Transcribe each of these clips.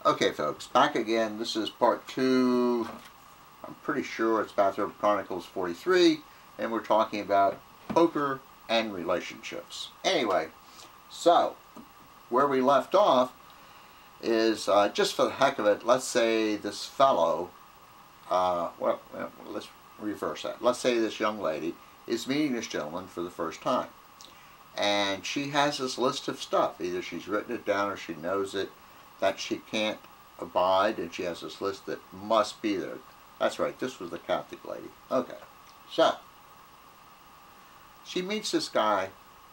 Okay folks, back again. This is part 2. I'm pretty sure it's Bathrobe Chronicles 43, and we're talking about poker and relationships. Anyway, so where we left off is, just for the heck of it, let's say this fellow, let's reverse that. Let's say this young lady is meeting this gentleman for the first time. And she has this list of stuff. Either she's written it down or she knows it, that she can't abide, and she has this list that must be there. That's right, this was the Catholic lady. Okay, so she meets this guy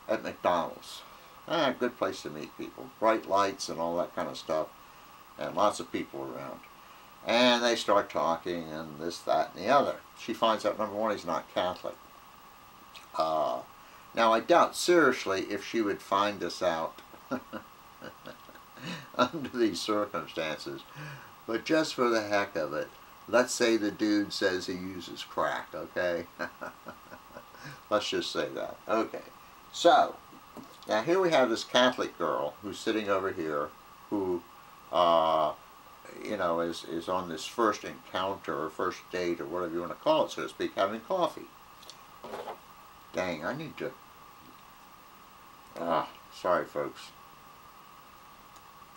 at McDonald's. Good place to meet people. Bright lights and all that kind of stuff, and lots of people around. And they start talking and this, that, and the other. She finds out, number one, he's not Catholic. Now, I doubt seriously if she would find this out under these circumstances, but just for the heck of it, let's say the dude says he uses crack, okay? Let's just say that. Okay, so now here we have this Catholic girl who's sitting over here, who you know, is on this first encounter or first date or whatever you want to call it, so to speak, having coffee. Dang, I need to... sorry folks.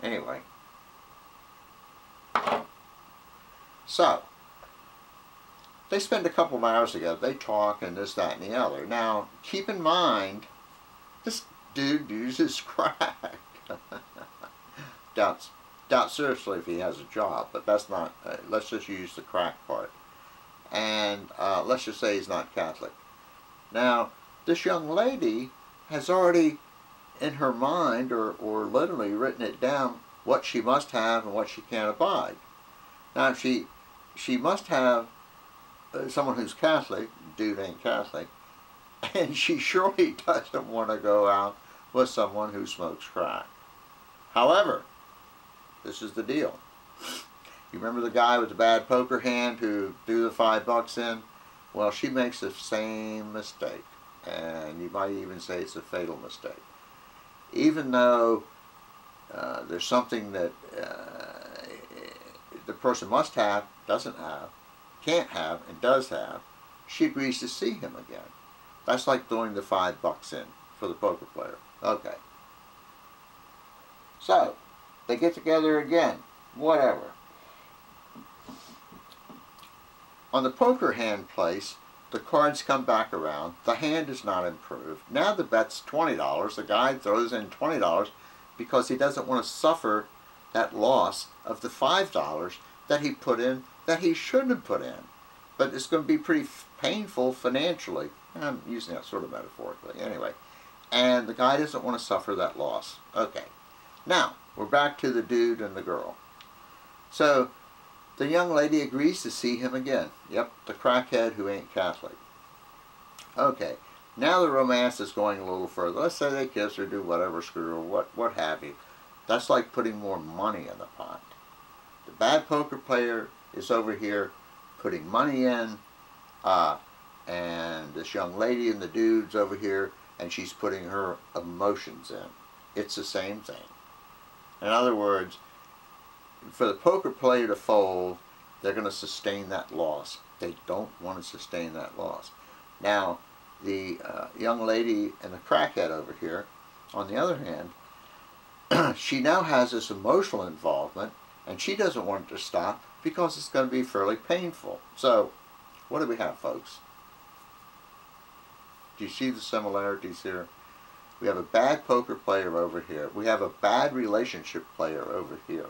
Anyway. So, they spend a couple of hours together. They talk and this, that, and the other. Now, keep in mind, this dude uses crack. Doubt seriously if he has a job, but that's not... let's just use the crack part. And let's just say he's not Catholic. Now, this young lady has already in her mind, or literally written it down, what she must have and what she can't abide. Now, she must have someone who's Catholic, dude ain't Catholic, and she surely doesn't want to go out with someone who smokes crack. However, this is the deal. You remember the guy with the bad poker hand who threw the $5 in? Well, she makes the same mistake, and you might even say it's a fatal mistake. Even though there's something that the person must have, doesn't have, can't have, and does have, she agrees to see him again. That's like throwing the $5 in for the poker player. Okay. So, they get together again. Whatever. On the poker hand place, the cards come back around. The hand is not improved. Now the bet's $20. The guy throws in $20 because he doesn't want to suffer that loss of the $5 that he put in that he shouldn't have put in. But it's going to be pretty painful financially. I'm using that sort of metaphorically. Anyway, and the guy doesn't want to suffer that loss. Okay. Now, we're back to the dude and the girl. So, the young lady agrees to see him again. Yep, the crackhead who ain't Catholic. Okay, now the romance is going a little further. Let's say they kiss or do whatever, screw or what have you. That's like putting more money in the pot. The bad poker player is over here putting money in, and this young lady and the dude's over here, and she's putting her emotions in. It's the same thing. In other words, for the poker player to fold, they're going to sustain that loss. They don't want to sustain that loss. Now, the young lady and the crackhead over here, on the other hand, she now has this emotional involvement, and she doesn't want it to stop because it's going to be fairly painful. So, what do we have, folks? Do you see the similarities here? We have a bad poker player over here. We have a bad relationship player over here.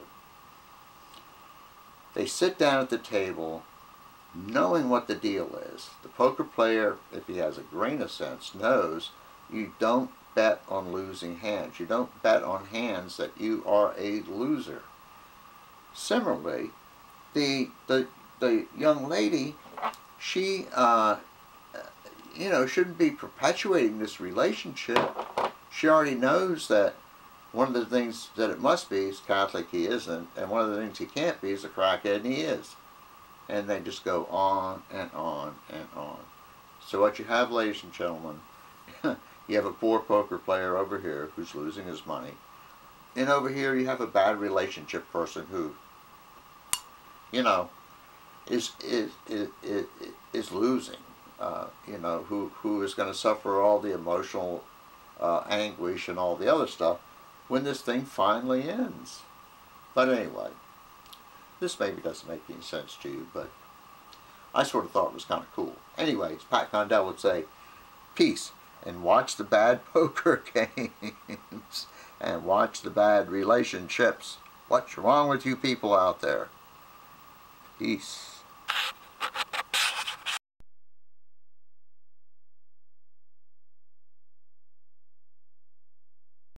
They sit down at the table knowing what the deal is. The poker player, if he has a grain of sense, knows you don't bet on losing hands. You don't bet on hands that you are a loser. Similarly, the young lady, she you know, shouldn't be perpetuating this relationship. She already knows that one of the things that it must be is Catholic, he isn't, and one of the things he can't be is a crackhead, and he is. And they just go on and on and on. So what you have, ladies and gentlemen, you have a poor poker player over here who's losing his money, And over here you have a bad relationship person who, you know, is losing. You know, who is going to suffer all the emotional anguish and all the other stuff when this thing finally ends. But anyway, this maybe doesn't make any sense to you, but I sort of thought it was kind of cool. Anyways, Pat Condell would say, peace, and watch the bad poker games, and watch the bad relationships. What's wrong with you people out there? Peace.